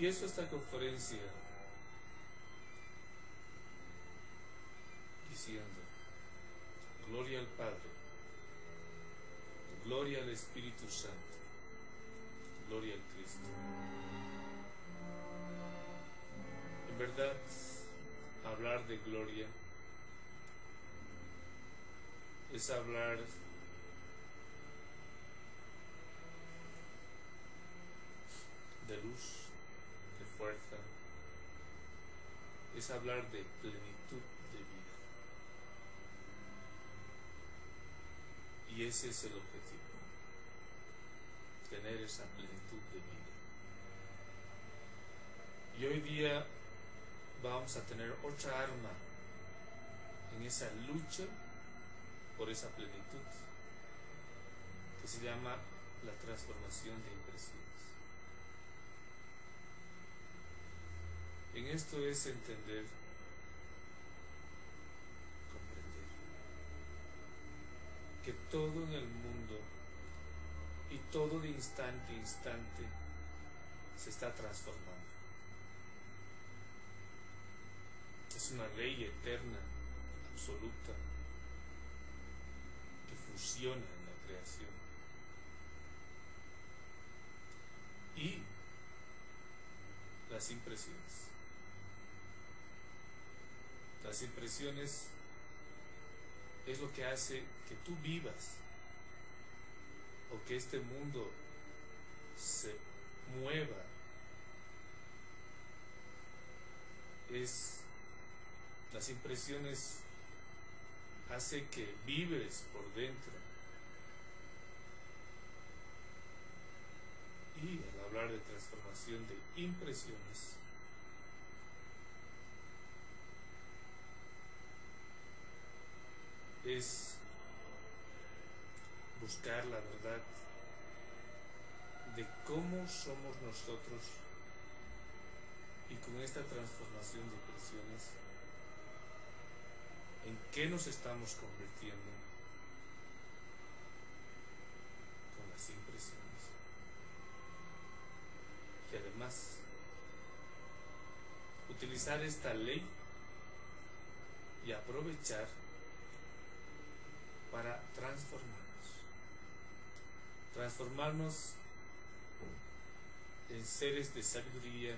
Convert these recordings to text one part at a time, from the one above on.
empiezo esta conferencia diciendo: gloria al Padre, gloria al Espíritu Santo, gloria al Cristo. En verdad, hablar de gloria es hablar de luz, de fuerza, es hablar de plenitud de vida. Y ese es el objetivo, tener esa plenitud de vida. Y hoy día vamos a tener otra arma en esa lucha por esa plenitud, que se llama la transformación de impresiones. En esto es entender, comprender, que todo en el mundo y todo de instante a instante se está transformando. Es una ley eterna, absoluta, que fusiona en la creación. Y las impresiones. Las impresiones es lo que hace que tú vivas, o que este mundo se mueva. Las impresiones hace que vibres por dentro. Y al hablar de transformación de impresiones, es buscar la verdad de cómo somos nosotros, y con esta transformación de impresiones, en qué nos estamos convirtiendo con las impresiones. Y además, utilizar esta ley y aprovechar para transformarnos en seres de sabiduría,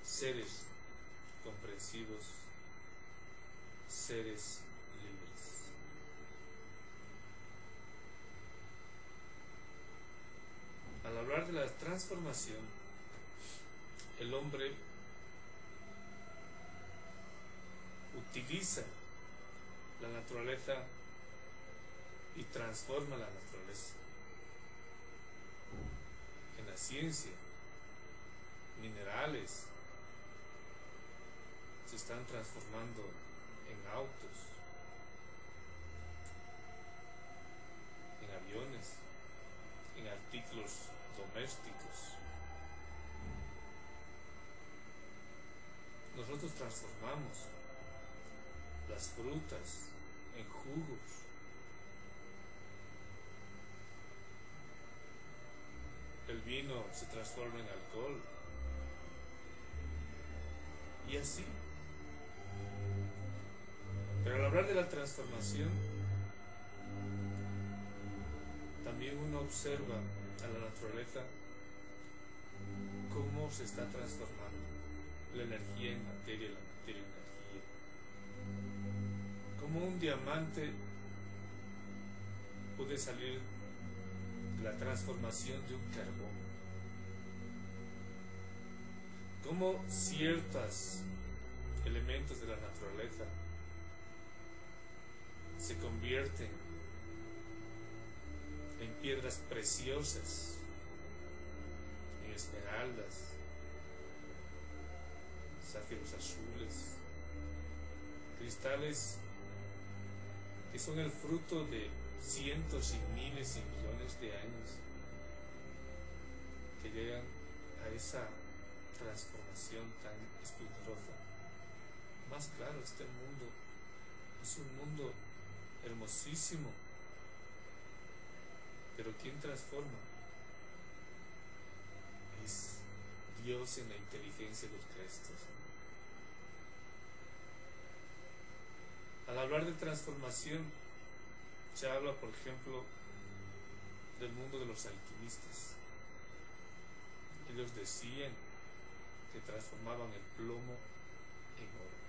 seres comprensivos, seres libres. Al hablar de la transformación, el hombre utiliza la naturaleza y transforma la naturaleza. En la ciencia, minerales se están transformando en autos, en aviones, en artículos domésticos. Nosotros transformamos las frutas en jugos. El vino se transforma en alcohol. Y así. Pero al hablar de la transformación, también uno observa a la naturaleza cómo se está transformando la energía en materia, la materia en energía. Como un diamante puede salir de la transformación de un carbón. Como ciertos elementos de la naturaleza se convierten en piedras preciosas, en esmeraldas, zafiros azules, cristales que son el fruto de cientos y miles y millones de años, que llegan a esa transformación tan esplendorosa. Más claro, este mundo es un mundo hermosísimo, pero ¿quién transforma? Es Dios en la inteligencia de los Crestos. Al hablar de transformación, se habla, por ejemplo, del mundo de los alquimistas. Ellos decían que transformaban el plomo en oro.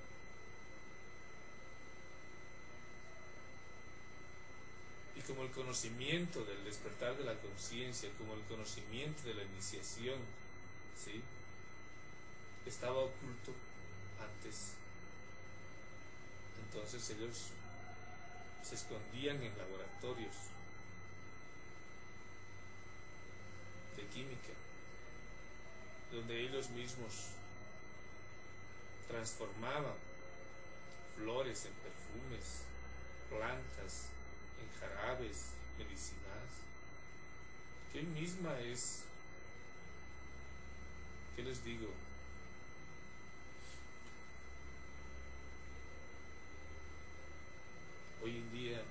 Y como el conocimiento del despertar de la conciencia, como el conocimiento de la iniciación, ¿sí?, estaba oculto antes, entonces ellos se escondían en laboratorios de química, donde ellos mismos transformaban flores en perfumes, plantas en jarabes medicinales. ¿Qué misma es? ¿Qué les digo? Hoy en día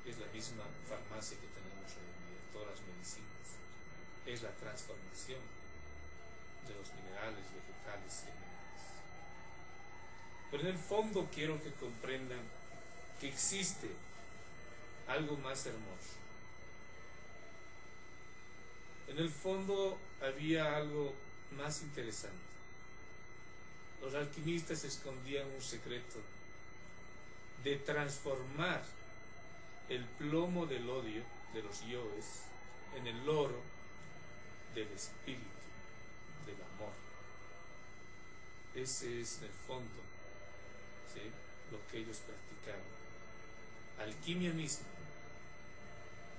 es la misma farmacia que tenemos hoy en día, todas las medicinas. Es la transformación de los minerales, vegetales y animales. Pero en el fondo quiero que comprendan que existe algo más hermoso. En el fondo había algo más interesante. Los alquimistas escondían un secreto de transformar el plomo del odio de los yoes en el oro del espíritu, del amor. Ese es en el fondo, ¿sí?, lo que ellos practicaban. Alquimia misma,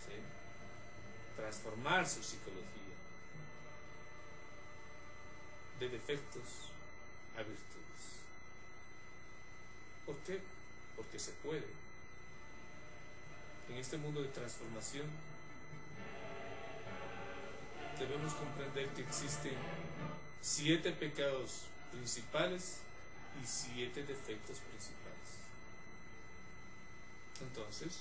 ¿sí?, transformar su psicología de defectos a virtudes. ¿Por qué? Porque se puede. En este mundo de transformación debemos comprender que existen 7 pecados principales y 7 defectos principales. Entonces,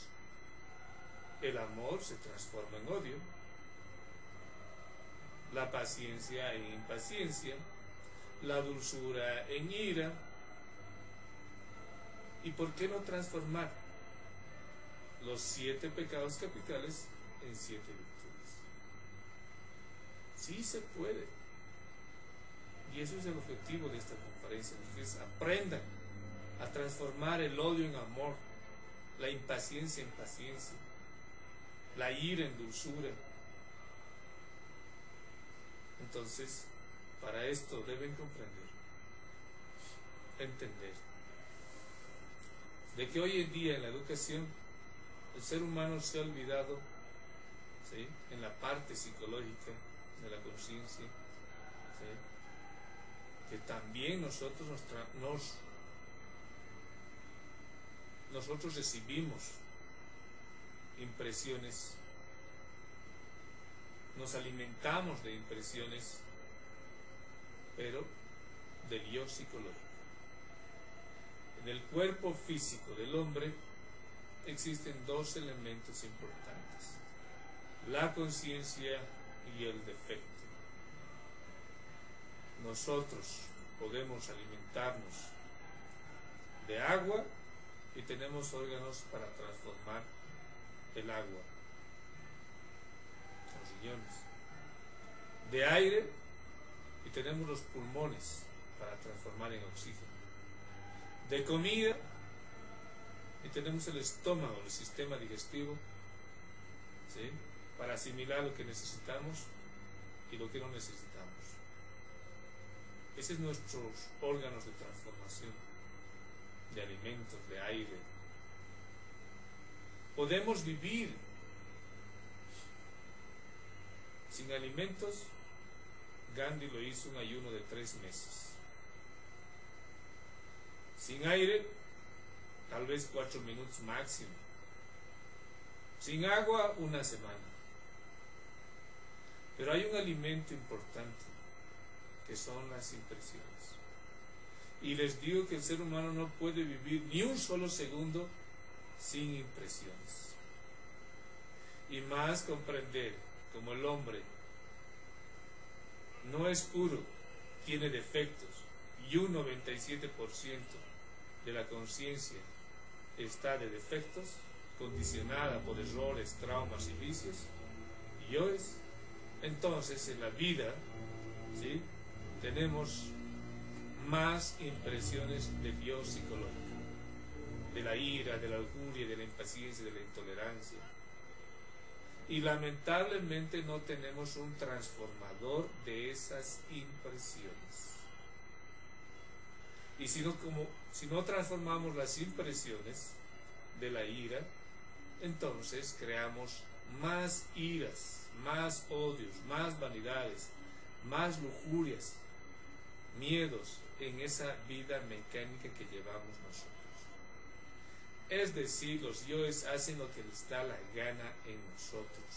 el amor se transforma en odio, la paciencia en impaciencia, la dulzura en ira. ¿Y por qué no transformar los 7 pecados capitales en 7 virtudes? Sí se puede. Y eso es el objetivo de esta conferencia, que es aprendan a transformar el odio en amor, la impaciencia en paciencia, la ira en dulzura. Entonces, para esto deben comprender, entender, de que hoy en día en la educación el ser humano se ha olvidado, ¿sí?, en la parte psicológica de la conciencia, ¿sí?, que también nosotros recibimos impresiones, nos alimentamos de impresiones, pero del yo psicológico. En el cuerpo físico del hombre existen 2 elementos importantes: la conciencia y el defecto. Nosotros podemos alimentarnos de agua y tenemos órganos para transformar el agua, los riñones; de aire y tenemos los pulmones para transformar en oxígeno; de comida y tenemos el estómago, el sistema digestivo, ¿sí?, para asimilar lo que necesitamos y lo que no necesitamos. Esos son nuestros órganos de transformación, de alimentos, de aire. Podemos vivir sin alimentos. Gandhi lo hizo un ayuno de 3 meses. Sin aire, tal vez 4 minutos máximo. Sin agua, 1 semana. Pero hay un alimento importante, que son las impresiones. Y les digo que el ser humano no puede vivir ni un solo segundo sin impresiones. Y más comprender como el hombre no es puro tiene defectos y un 97% de la conciencia está de defectos, condicionada por errores, traumas y vicios, yoes, entonces en la vida, ¿sí?, tenemos más impresiones del yo psicológico, de la ira, de la lujuria, de la impaciencia, de la intolerancia. Y lamentablemente no tenemos un transformador de esas impresiones. Y si no transformamos las impresiones de la ira, entonces creamos más iras, más odios, más vanidades, más lujurias, miedos en esa vida mecánica que llevamos nosotros. Es decir, los yoes hacen lo que les da la gana en nosotros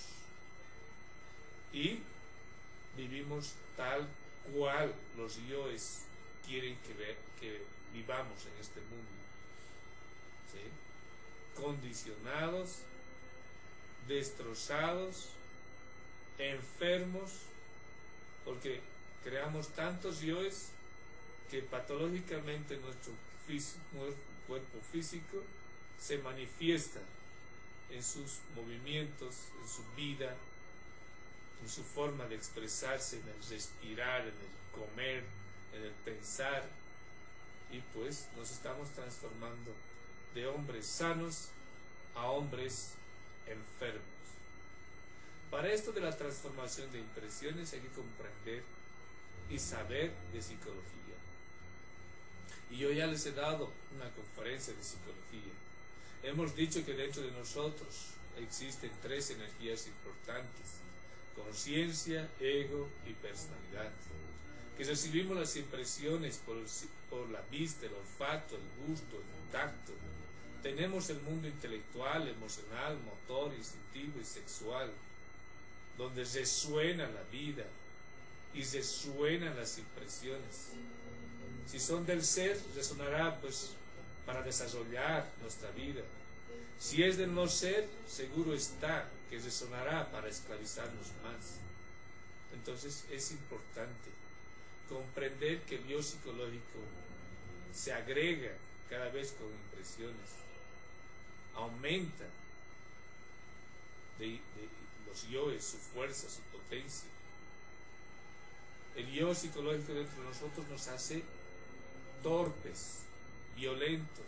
y vivimos tal cual los yoes quieren que vivamos en este mundo, ¿sí?, condicionados, destrozados, enfermos, porque creamos tantos yoes que patológicamente nuestro cuerpo físico se manifiesta en sus movimientos, en su vida, en su forma de expresarse, en el respirar, en el comer, en el pensar, y pues nos estamos transformando de hombres sanos a hombres enfermos. Para esto de la transformación de impresiones hay que comprender y saber de psicología. Y yo ya les he dado una conferencia de psicología. Hemos dicho que dentro de nosotros existen 3 energías importantes: conciencia, ego y personalidad. Que recibimos las impresiones por la vista, el olfato, el gusto, el tacto. Tenemos el mundo intelectual, emocional, motor, instintivo y sexual, donde resuena la vida y resuenan las impresiones. Si son del ser, resonará pues para desarrollar nuestra vida. Si es del no ser, seguro está que resonará para esclavizarnos más. Entonces es importante comprender que el yo psicológico se agrega cada vez con impresiones, aumenta de los yoes, su fuerza, su potencia. El yo psicológico dentro de nosotros nos hace torpes, violentos.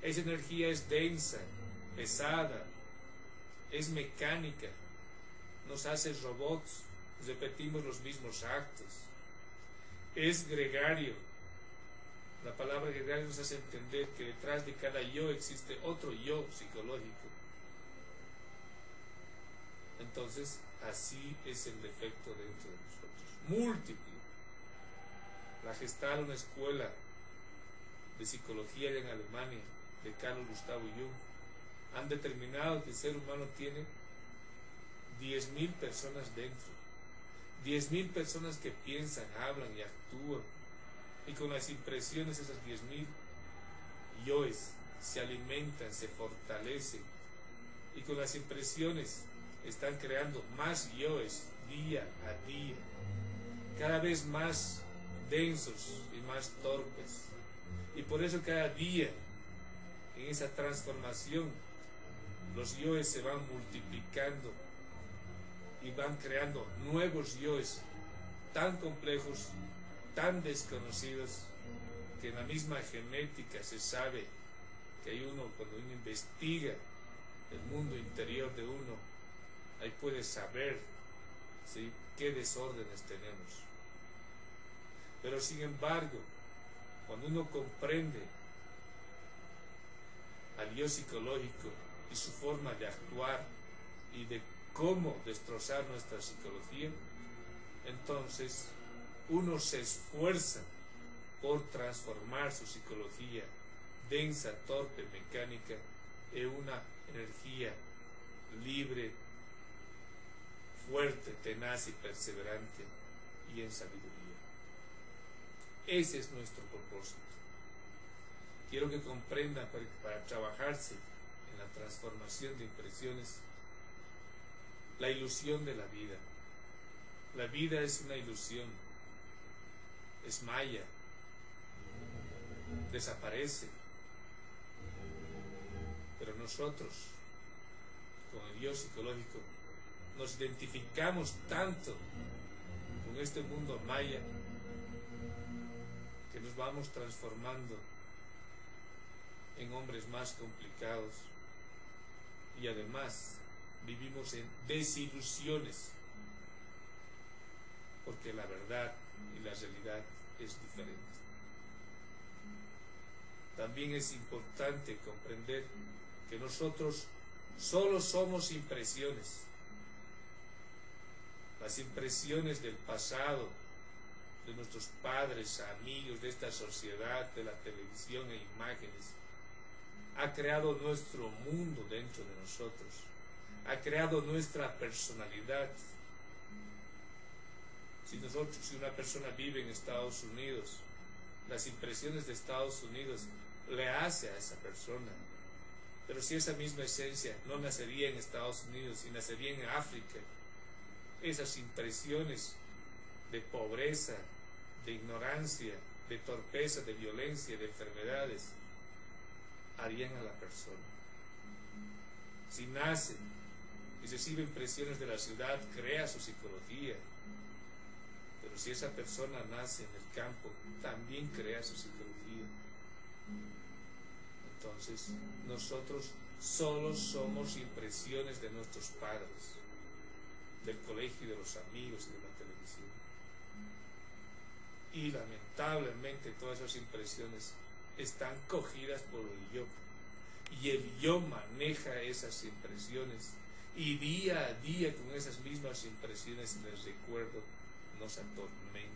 Esa energía es densa, pesada, es mecánica, nos hace robots, repetimos los mismos actos. Es gregario. La palabra gregario nos hace entender que detrás de cada yo existe otro yo psicológico. Entonces, así es el defecto dentro de nosotros. Múltiple. La Gestalt, una escuela de psicología en Alemania, de Carl Gustav Jung, han determinado que el ser humano tiene 10.000 personas dentro. 10.000 personas que piensan, hablan y actúan. Y con las impresiones, esas 10.000 yoes se alimentan, se fortalecen. Y con las impresiones están creando más yoes día a día, cada vez más densos y más torpes. Y por eso cada día, en esa transformación, los yoes se van multiplicando y van creando nuevos yoes tan complejos, tan desconocidos, que en la misma genética se sabe que hay uno, cuando uno investiga el mundo interior de uno, ahí puede saber, ¿sí?, qué desórdenes tenemos. Pero sin embargo, cuando uno comprende al yo psicológico y su forma de actuar y de cómo destrozar nuestra psicología, entonces uno se esfuerza por transformar su psicología densa, torpe, mecánica en una energía libre, fuerte, tenaz y perseverante y en sabiduría. Ese es nuestro propósito. Quiero que comprendan para trabajarse en la transformación de impresiones, la ilusión de la vida. La vida es una ilusión. es maya, desaparece. Pero nosotros, con el yo psicológico, nos identificamos tanto con este mundo maya que nos vamos transformando en hombres más complicados y además vivimos en desilusiones porque la verdad y la realidad es diferente. También es importante comprender que nosotros solo somos impresiones. Las impresiones del pasado, de nuestros padres, amigos, de esta sociedad, de la televisión e imágenes, ha creado nuestro mundo dentro de nosotros, ha creado nuestra personalidad. Si una persona vive en Estados Unidos, las impresiones de Estados Unidos le hace a esa persona. Pero si esa misma esencia no nacería en Estados Unidos y nacería en África, esas impresiones de pobreza, de ignorancia, de torpeza, de violencia, de enfermedades, harían a la persona. Si nace y recibe impresiones de la ciudad, crea su psicología. Pero si esa persona nace en el campo, también crea su psicología. Entonces, nosotros solo somos impresiones de nuestros padres, del colegio y de los amigos y de la televisión. Y lamentablemente todas esas impresiones están cogidas por el yo. Y el yo maneja esas impresiones. Y día a día con esas mismas impresiones en el recuerdo nos atormentan.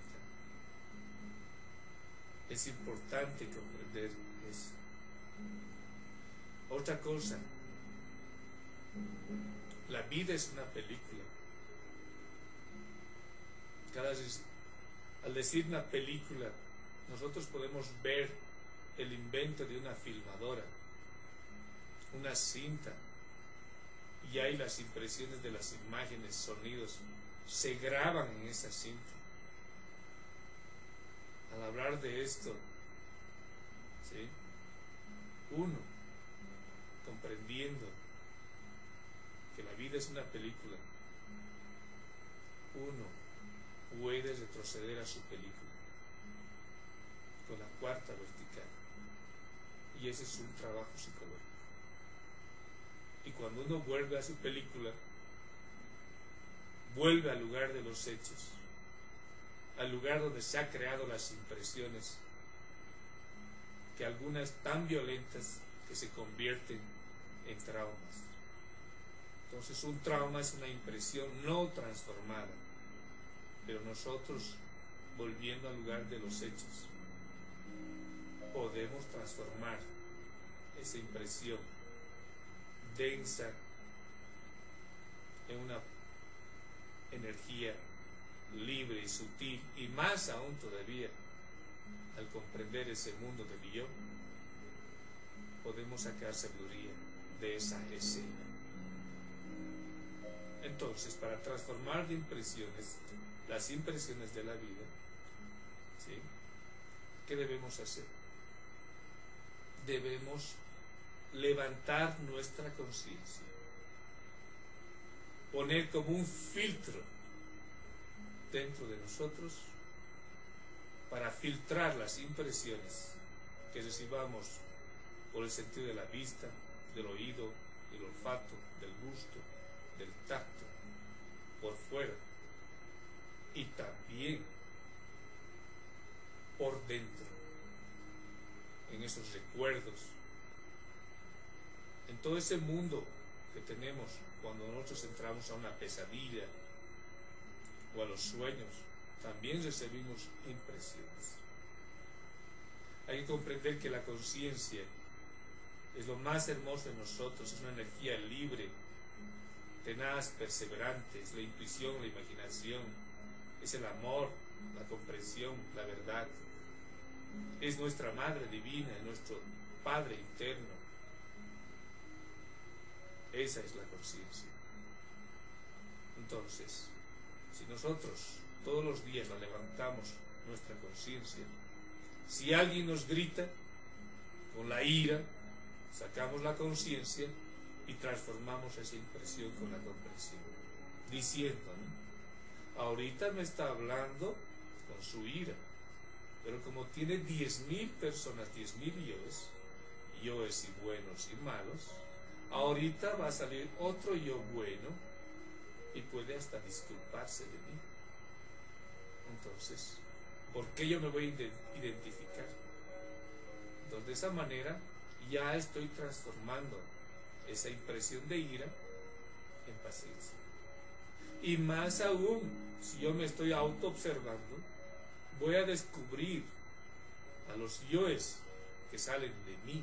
Es importante comprender eso. Otra cosa, la vida es una película. Al decir una película, nosotros podemos ver el invento de una filmadora, una cinta, y ahí las impresiones de las imágenes, sonidos, se graban en esa cinta. Al hablar de esto, ¿sí?, uno, comprendiendo que la vida es una película, uno puede retroceder a su película con la cuarta vertical, y ese es un trabajo psicológico. Y cuando uno vuelve a su película, vuelve al lugar de los hechos, al lugar donde se han creado las impresiones, que algunas tan violentas que se convierten en traumas. Entonces un trauma es una impresión no transformada, pero nosotros, volviendo al lugar de los hechos, podemos transformar esa impresión densa en una energía libre y sutil, y más aún todavía, al comprender ese mundo del yo, podemos sacar sabiduría de esa escena. Entonces, para transformar de impresiones, las impresiones de la vida, ¿sí?, ¿qué debemos hacer? Debemos levantar nuestra conciencia, poner como un filtro dentro de nosotros para filtrar las impresiones que recibamos por el sentido de la vista, del oído, del olfato, del gusto, del tacto, por fuera, y también por dentro, en esos recuerdos, en todo ese mundo que tenemos cuando nosotros entramos a una pesadilla o a los sueños. También recibimos impresiones. Hay que comprender que la conciencia es lo más hermoso de nosotros, es una energía libre, tenaz, perseverante, es la intuición, la imaginación, es el amor, la comprensión, la verdad, es nuestra Madre Divina, es nuestro Padre interno. Esa es la conciencia. Entonces, si nosotros todos los días la levantamos nuestra conciencia. Si alguien nos grita, con la ira, sacamos la conciencia y transformamos esa impresión con la comprensión, diciendo, ¿no? Ahorita me está hablando con su ira, pero como tiene 10.000 personas, 10.000 yoes y buenos y malos, ahorita va a salir otro yo bueno y puede hasta disculparse de mí. Entonces, ¿por qué yo me voy a identificar? Entonces, de esa manera ya estoy transformando esa impresión de ira en paciencia. Y más aún, si yo me estoy auto-observando, voy a descubrir a los yoes que salen de mí,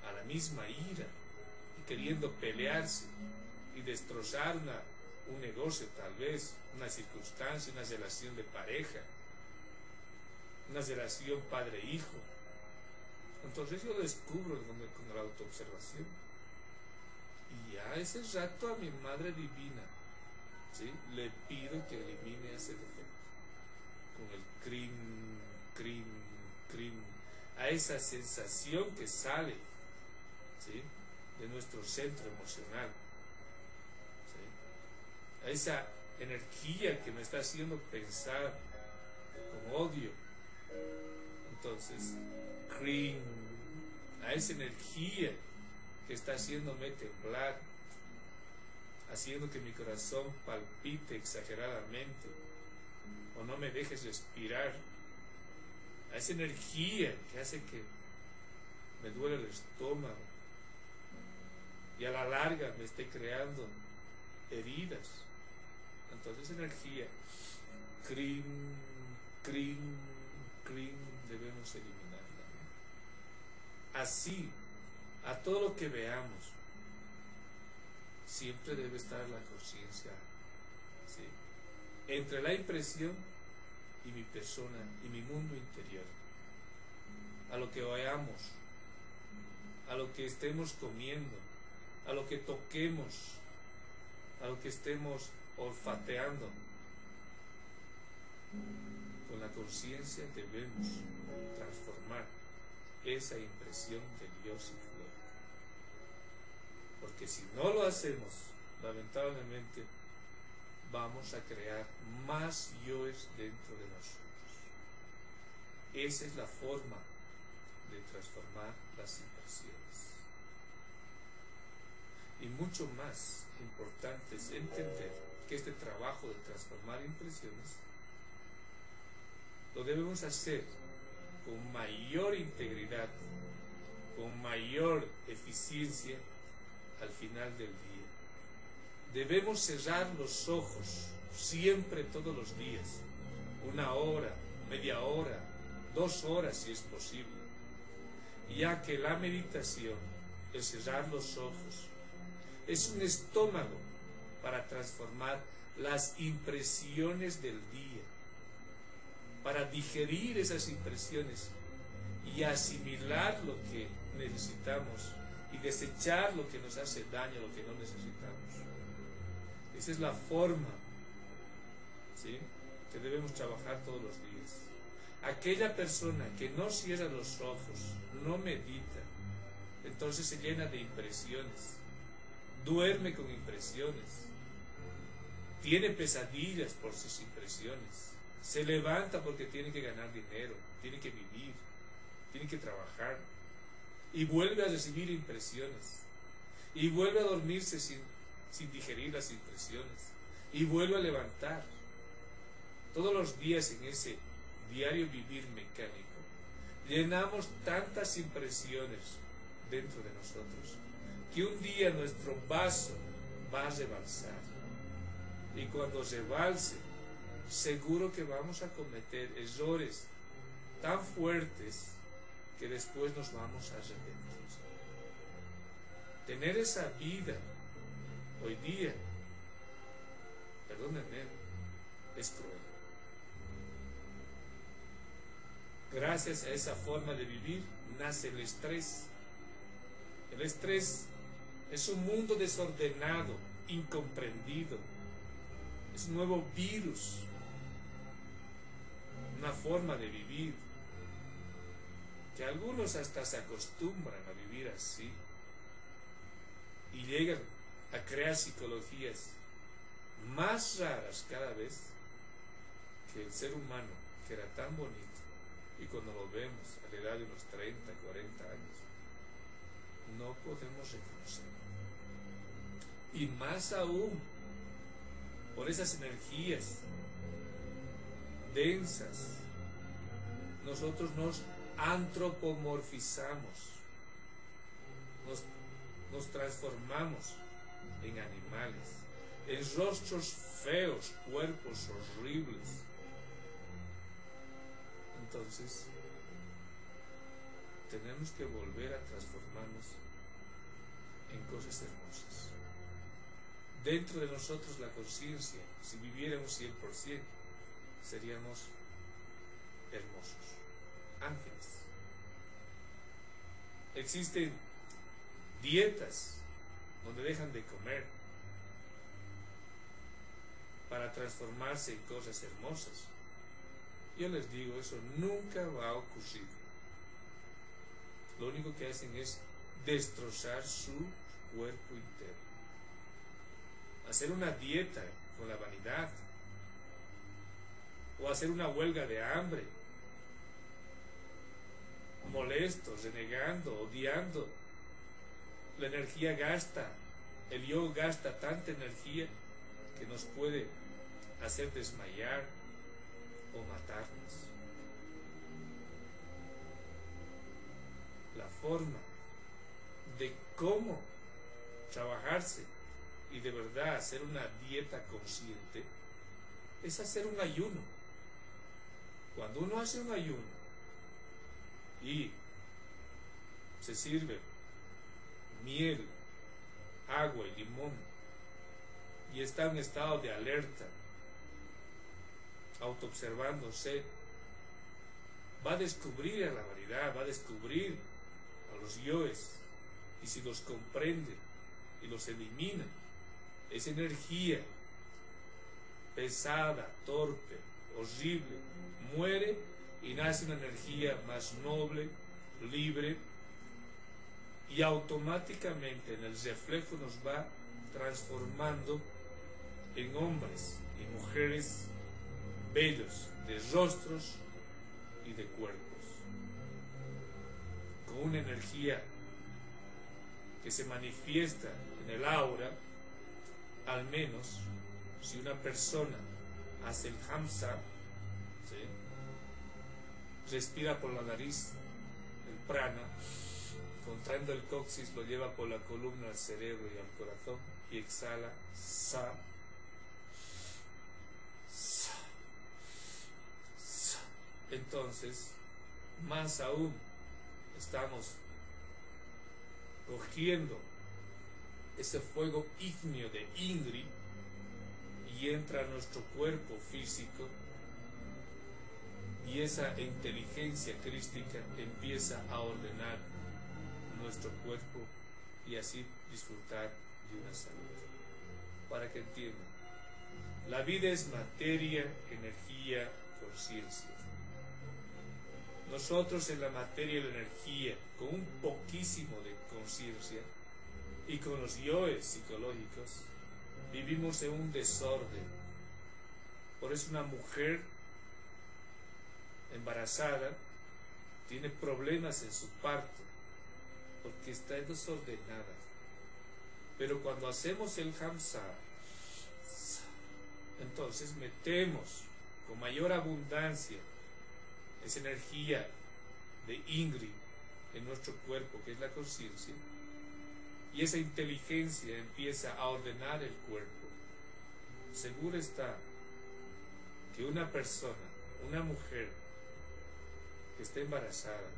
a la misma ira, y queriendo pelearse y destrozar un negocio, tal vez, una circunstancia, una relación de pareja, una relación padre-hijo. Entonces yo descubro con la autoobservación. Y a ese rato a mi Madre Divina, ¿sí?, le pido que elimine ese defecto. Con el crin, a esa sensación que sale, ¿sí?, de nuestro centro emocional, ¿sí?, a esa energía que me está haciendo pensar con odio. Entonces, a esa energía que está haciéndome temblar, haciendo que mi corazón palpite exageradamente o no me dejes respirar, a esa energía que hace que me duele el estómago y a la larga me esté creando heridas. Entonces, energía, debemos eliminarla, ¿no? Así, a todo lo que veamos, siempre debe estar la conciencia, ¿sí?, entre la impresión y mi persona y mi mundo interior. A lo que veamos, a lo que estemos comiendo, a lo que toquemos, a lo que estemos olfateando, con la conciencia debemos transformar esa impresión de Dios psicológico. Porque si no lo hacemos, lamentablemente vamos a crear más yoes dentro de nosotros. Esa es la forma de transformar las impresiones. Y mucho más importante es entender que este trabajo de transformar impresiones lo debemos hacer con mayor integridad, con mayor eficiencia al final del día. Debemos cerrar los ojos siempre, todos los días, 1 hora, media hora, 2 horas si es posible, ya que la meditación, el cerrar los ojos, es un estómago para transformar las impresiones del día, para digerir esas impresiones y asimilar lo que necesitamos y desechar lo que nos hace daño, lo que no necesitamos. Esa es la forma, ¿sí?, que debemos trabajar todos los días. Aquella persona que no cierra los ojos, no medita, entonces se llena de impresiones, duerme con impresiones, tiene pesadillas por sus impresiones, se levanta porque tiene que ganar dinero, tiene que vivir, tiene que trabajar, y vuelve a recibir impresiones, y vuelve a dormirse sin digerir las impresiones, y vuelve a levantar. Todos los días en ese diario vivir mecánico, llenamos tantas impresiones dentro de nosotros, que un día nuestro vaso va a rebalsar, y cuando rebalse, seguro que vamos a cometer errores tan fuertes que después nos vamos a arrepentir. Tener esa vida hoy día, perdónenme, es cruel. Gracias a esa forma de vivir nace el estrés. El estrés es un mundo desordenado, incomprendido. Es un nuevo virus una forma de vivir, que algunos hasta se acostumbran a vivir así y llegan a crear psicologías más raras cada vez, que el ser humano, que era tan bonito, y cuando lo vemos a la edad de unos 30, 40 años, no podemos reconocerlo. Y más aún, por esas energías densas, nosotros nos antropomorfizamos, nos transformamos en animales, en rostros feos, cuerpos horribles. Entonces, tenemos que volver a transformarnos en cosas hermosas. Dentro de nosotros la conciencia, si viviera un 100%, seríamos hermosos, ángeles. Existen dietas donde dejan de comer para transformarse en cosas hermosas. Yo les digo, eso nunca va a ocurrir. Lo único que hacen es destrozar su cuerpo interno. Hacer una dieta con la vanidad, o hacer una huelga de hambre, molestos, renegando, odiando. La energía gasta, el yo gasta tanta energía que nos puede hacer desmayar o matarnos. La forma de cómo trabajarse y de verdad hacer una dieta consciente es hacer un ayuno. Cuando uno hace un ayuno y se sirve miel, agua y limón y está en estado de alerta, autoobservándose, va a descubrir a la variedad, va a descubrir a los yoes, y si los comprende y los elimina, esa energía pesada, torpe, horrible, muere y nace una energía más noble, libre, y automáticamente en el reflejo nos va transformando en hombres y mujeres bellos, de rostros y de cuerpos, con una energía que se manifiesta en el aura. Al menos si una persona hace el hamsa, ¿sí?, respira por la nariz el prana, contraendo el coxis, lo lleva por la columna al cerebro y al corazón, y exhala sa, sa, sa. Entonces, más aún, estamos cogiendo ese fuego ígneo de Ingri y entra a nuestro cuerpo físico, y esa inteligencia crística empieza a ordenar nuestro cuerpo y así disfrutar de una salud. Para que entiendan, la vida es materia, energía, conciencia. Nosotros en la materia y la energía, con un poquísimo de conciencia y con los yoes psicológicos, vivimos en un desorden. Por eso una mujer embarazada tiene problemas en su parto, porque está desordenada. Pero cuando hacemos el hamsa, entonces metemos con mayor abundancia esa energía de Ingri en nuestro cuerpo, que es la conciencia, y esa inteligencia empieza a ordenar el cuerpo. Seguro está que una persona, una mujer que esté embarazada,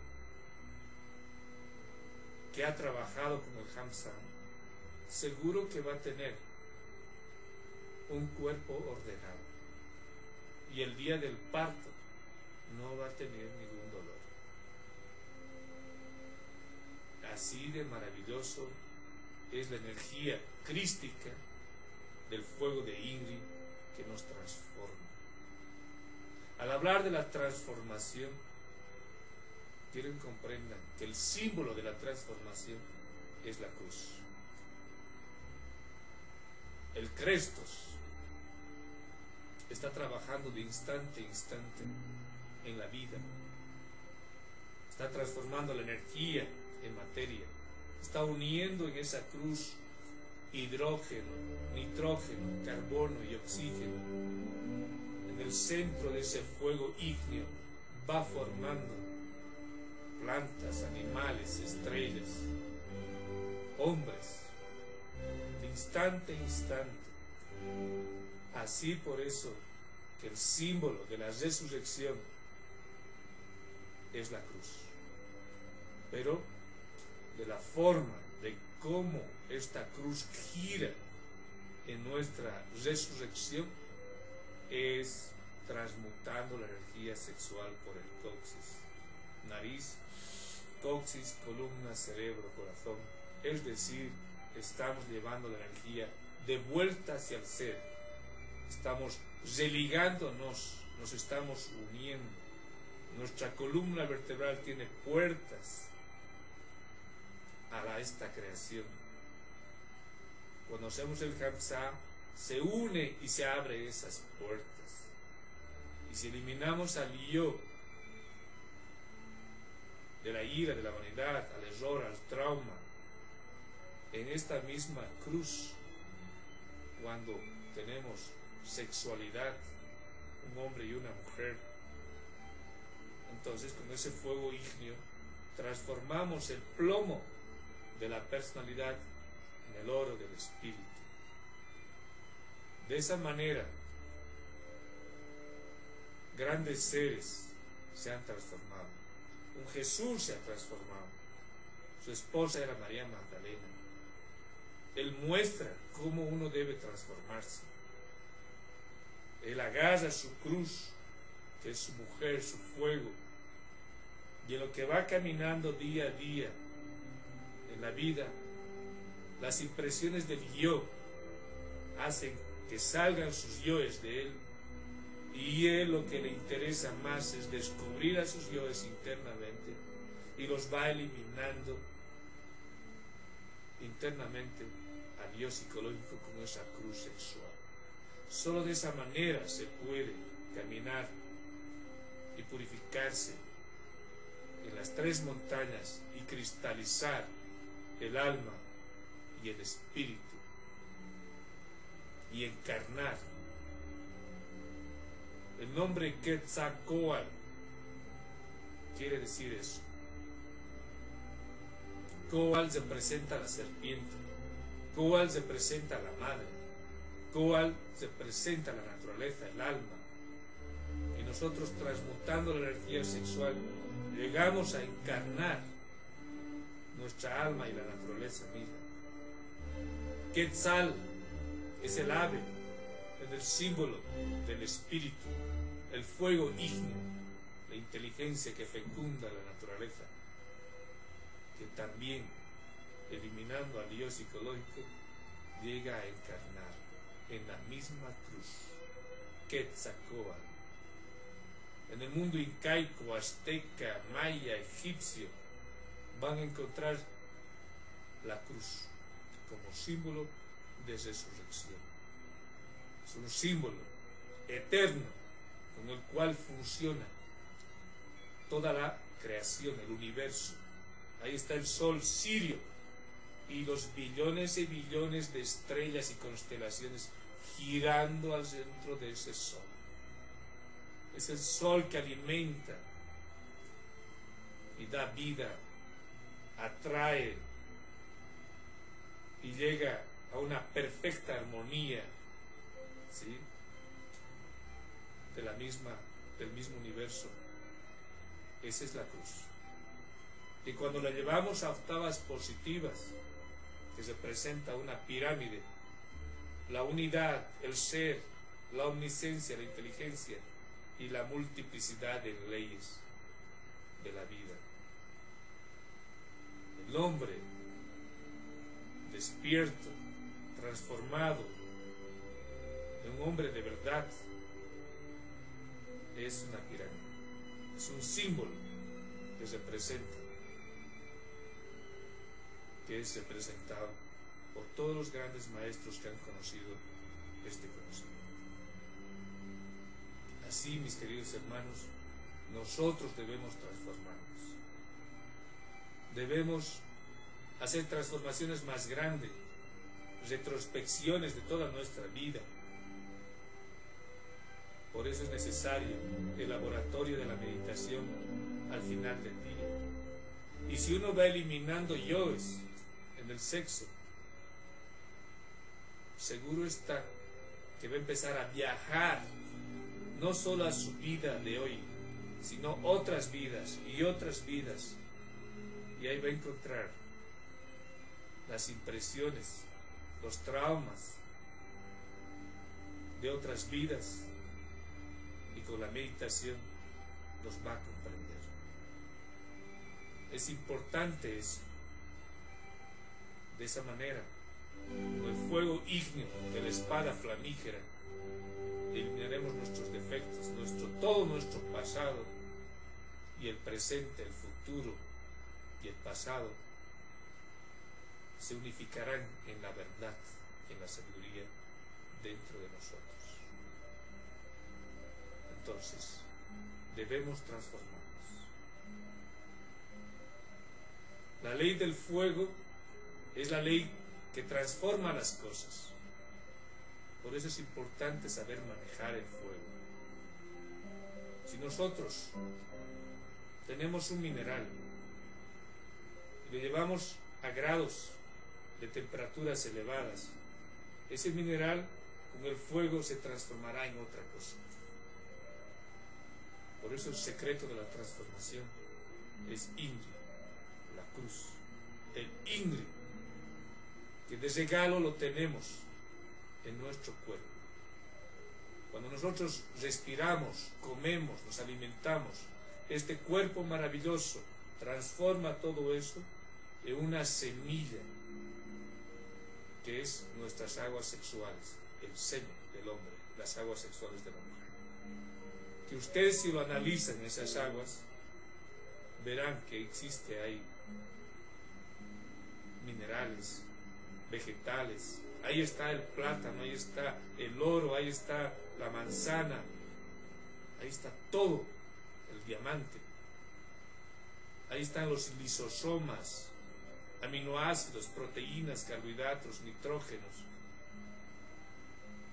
que ha trabajado con el hamsa, seguro que va a tener un cuerpo ordenado, y el día del parto no va a tener ningún dolor. Así de maravilloso es la energía crística del fuego de Ingri que nos transforma. Al hablar de la transformación, quiero que comprendan que el símbolo de la transformación es la cruz. El Crestos está trabajando de instante a instante en la vida. Está transformando la energía en materia. Está uniendo en esa cruz hidrógeno, nitrógeno, carbono y oxígeno. En el centro de ese fuego ígneo va formando plantas, animales, estrellas, hombres, de instante a instante. Así por eso que el símbolo de la resurrección es la cruz. Pero de la forma de cómo esta cruz gira en nuestra resurrección es transmutando la energía sexual por el coxis, nariz, coxis, columna, cerebro, corazón. Es decir, estamos llevando la energía de vuelta hacia el ser. Estamos religándonos, nos estamos uniendo. Nuestra columna vertebral tiene puertas a esta creación. Cuando hacemos el Hamsa, se une y se abre esas puertas. Y si eliminamos al yo, de la ira, de la vanidad, al error, al trauma, en esta misma cruz, cuando tenemos sexualidad, un hombre y una mujer, entonces con ese fuego ígneo transformamos el plomo de la personalidad en el oro del espíritu. De esa manera, grandes seres se han transformado. Un Jesús se ha transformado. Su esposa era María Magdalena. Él muestra cómo uno debe transformarse. Él agarra su cruz, que es su mujer, su fuego, y en lo que va caminando día a día en la vida, las impresiones del yo hacen que salgan sus yoes de él, y él lo que le interesa más es descubrir a sus yoes internamente y los va eliminando internamente al yo psicológico como esa cruz sexual. Solo de esa manera se puede caminar y purificarse en las tres montañas y cristalizar el alma y el espíritu y encarnar. El nombre Quetzalcóatl quiere decir eso. Coal representa a la serpiente, Coal representa a la madre, Coal representa a la naturaleza, el alma. Y nosotros, transmutando la energía sexual, llegamos a encarnar nuestra alma y la naturaleza misma. Quetzal es el ave, es el símbolo del espíritu, el fuego ígneo, la inteligencia que fecunda la naturaleza, que también, eliminando al yo psicológico, llega a encarnar en la misma cruz, Quetzalcóatl. En el mundo incaico, azteca, maya, egipcio, van a encontrar la cruz como símbolo de resurrección. Es un símbolo eterno con el cual funciona toda la creación, el universo. Ahí está el sol sirio y los billones y billones de estrellas y constelaciones girando al centro de ese sol. Es el sol que alimenta y da vida, atrae y llega a una perfecta armonía, ¿sí?, del mismo universo. Esa es la cruz. Y cuando la llevamos a octavas positivas, que representa una pirámide, la unidad, el ser, la omnisciencia, la inteligencia y la multiplicidad de leyes de la vida. El hombre despierto, transformado en un hombre de verdad, es una pirámide, es un símbolo que representa, que es representado por todos los grandes maestros que han conocido este conocimiento. Así, mis queridos hermanos, nosotros debemos transformarnos. Debemos hacer transformaciones más grandes, retrospecciones de toda nuestra vida. Por eso es necesario el laboratorio de la meditación al final del día. Y si uno va eliminando yoes en el sexo, seguro está que va a empezar a viajar no solo a su vida de hoy, sino otras vidas y otras vidas. Y ahí va a encontrar las impresiones, los traumas de otras vidas, y con la meditación los va a comprender. Es importante eso. De esa manera, con el fuego ígneo de la espada flamígera, eliminaremos nuestros defectos, todo nuestro pasado, y el presente, el futuro y el pasado se unificarán en la verdad y en la sabiduría dentro de nosotros. Entonces, debemos transformarnos. La ley del fuego es la ley que transforma las cosas. Por eso es importante saber manejar el fuego. Si nosotros tenemos un mineral y lo llevamos a grados de temperaturas elevadas, ese mineral con el fuego se transformará en otra cosa. Por eso el secreto de la transformación es Indri, la cruz, el Indri, que de regalo lo tenemos en nuestro cuerpo. Cuando nosotros respiramos, comemos, nos alimentamos, este cuerpo maravilloso transforma todo eso en una semilla que es nuestras aguas sexuales, el semen del hombre, las aguas sexuales de la mujer. Que ustedes, si lo analizan esas aguas, verán que existe ahí minerales, vegetales, ahí está el plátano, ahí está el oro, ahí está la manzana, ahí está todo, el diamante, ahí están los lisosomas, aminoácidos, proteínas, carbohidratos, nitrógenos.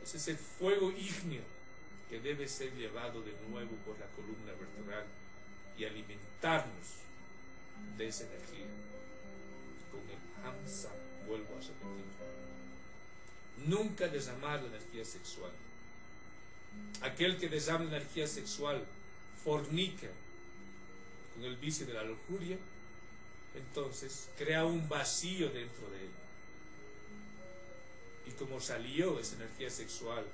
Ese es el fuego ígneo que debe ser llevado de nuevo por la columna vertebral y alimentarnos de esa energía. Con el Hamsa, vuelvo a repetir, nunca derramar la energía sexual. Aquel que derrama la energía sexual fornica con el vicio de la lujuria, entonces crea un vacío dentro de él. Y como salió esa energía sexual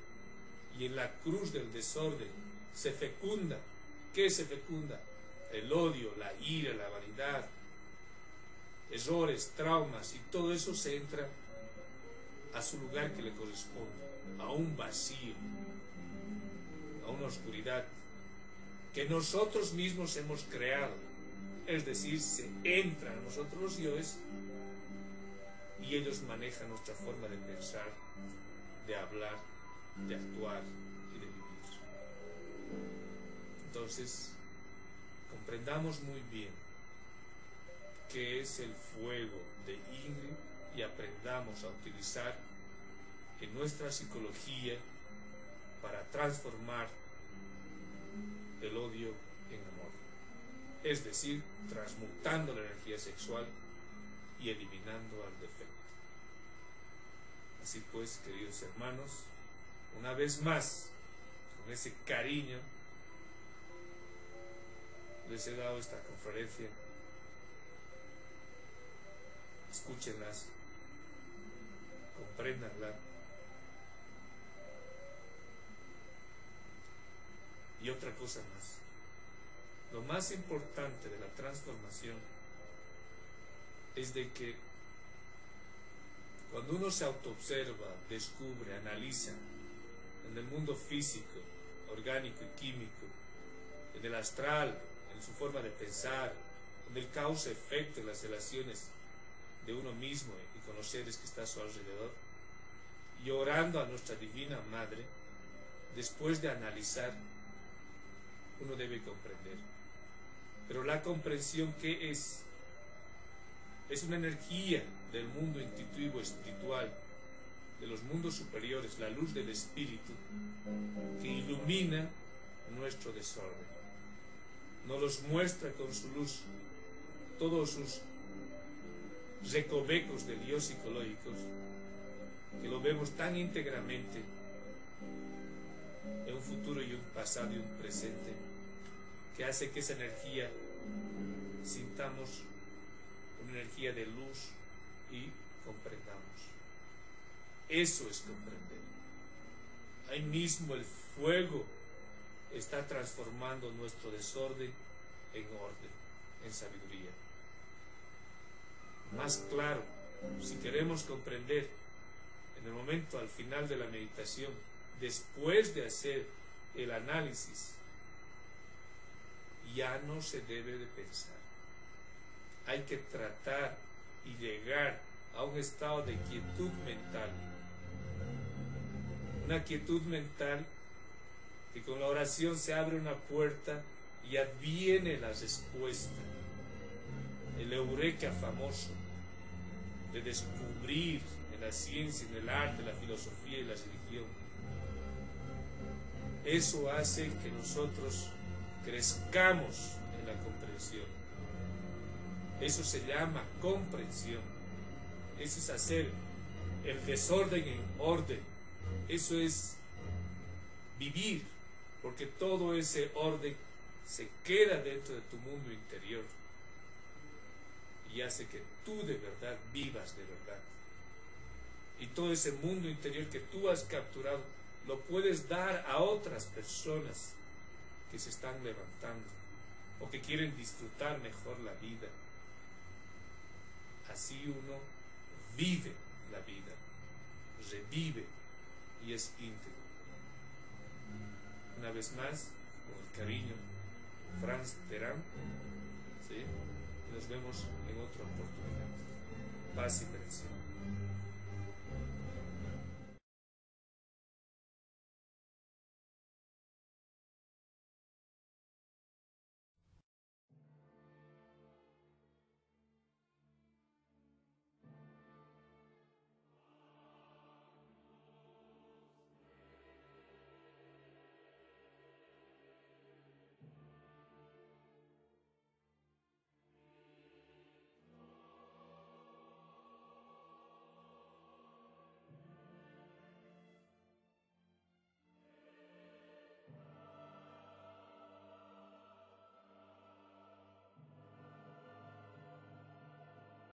y en la cruz del desorden se fecunda, ¿qué se fecunda? El odio, la ira, la vanidad, errores, traumas, y todo eso se entra a su lugar que le corresponde, a un vacío, a una oscuridad que nosotros mismos hemos creado. Es decir, se entran a nosotros los yoes y ellos manejan nuestra forma de pensar, de hablar, de actuar y de vivir. Entonces, comprendamos muy bien qué es el fuego de Indri y aprendamos a utilizar en nuestra psicología para transformar el odio en amor. Es decir, transmutando la energía sexual y eliminando al defecto. Así pues, queridos hermanos, una vez más, con ese cariño, les he dado esta conferencia. Escúchenlas, compréndanla. Y otra cosa más. Lo más importante de la transformación es de que cuando uno se autoobserva, descubre, analiza en el mundo físico, orgánico y químico en el astral, en su forma de pensar, en el causa-efecto en las relaciones de uno mismo y con los seres que están a su alrededor, y orando a nuestra Divina Madre, después de analizar, uno debe comprender. Pero la comprensión, ¿qué es? Es una energía del mundo intuitivo espiritual, de los mundos superiores, la luz del espíritu, que ilumina nuestro desorden. Nos los muestra con su luz todos sus recovecos de Dios psicológicos, que lo vemos tan íntegramente en un futuro y un pasado y un presente, que hace que esa energía sintamos una energía de luz y comprendamos. Eso es comprender. Ahí mismo el fuego está transformando nuestro desorden en orden, en sabiduría. Más claro, si queremos comprender en el momento al final de la meditación, después de hacer el análisis, ya no se debe de pensar. Hay que tratar y llegar a un estado de quietud mental. Una quietud mental que con la oración se abre una puerta y adviene la respuesta. El eureka famoso de descubrir en la ciencia, en el arte, la filosofía y la religión. Eso hace que nosotros crezcamos en la comprensión. Eso se llama comprensión. Eso es hacer el desorden en orden. Eso es vivir, porque todo ese orden se queda dentro de tu mundo interior y hace que tú de verdad vivas de verdad. Y todo ese mundo interior que tú has capturado lo puedes dar a otras personas que se están levantando o que quieren disfrutar mejor la vida. Así uno vive la vida, revive y es íntegro. Una vez más, con el cariño, Frans Terán, ¿sí? Y nos vemos en otra oportunidad. Paz y